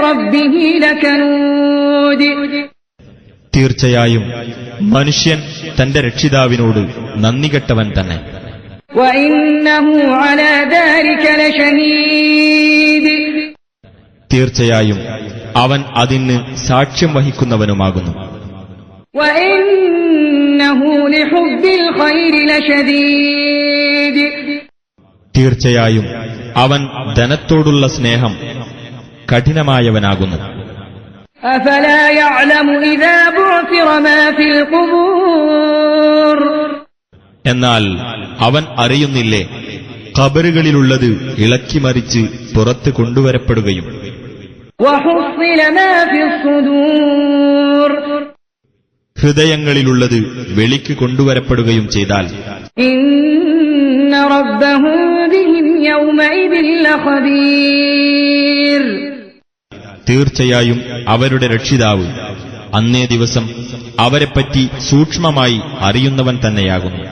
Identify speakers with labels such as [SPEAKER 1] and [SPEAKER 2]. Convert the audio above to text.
[SPEAKER 1] لربه لكنود
[SPEAKER 2] തീർച്ചയായും മനുഷ്യൻ തന്റെ രക്ഷിതാവിനോട് നന്ദികെട്ടവൻ തന്നെ.
[SPEAKER 1] وإنه على ذلك لشهيد
[SPEAKER 2] തീർച്ചയായും അവൻ അതിന് സാക്ഷ്യം വഹിക്കുന്നവനുമാകുന്നു.
[SPEAKER 1] وإنه لحب الخير لشديد
[SPEAKER 2] തീർച്ചയായും അവൻ ധനത്തോടുള്ള സ്നേഹം കഠിനമായവനാകുന്നു.
[SPEAKER 1] أفلا يعلم إذا بعثر ما في القبور
[SPEAKER 2] എന്നാൽ അവൻ അറിയുന്നില്ലേ, ഖബറുകളിലുള്ളത് ഇളക്കിമറിച്ച് പുറത്ത് കൊണ്ടുവരപ്പെടുകയും
[SPEAKER 1] وحصل ما في الصدور
[SPEAKER 2] ഹൃദയങ്ങളിലുള്ളത് വെളിക്ക് കൊണ്ടുവരപ്പെടുകയും ചെയ്താൽ
[SPEAKER 1] إن ربهم بهم يومئذ لخبير
[SPEAKER 2] തീർച്ചയായും അവരുടെ രക്ഷിതാവ് അന്നേ ദിവസം അവരെപ്പറ്റി സൂക്ഷ്മമായി അറിയുന്നവൻ തന്നെയാകുന്നു.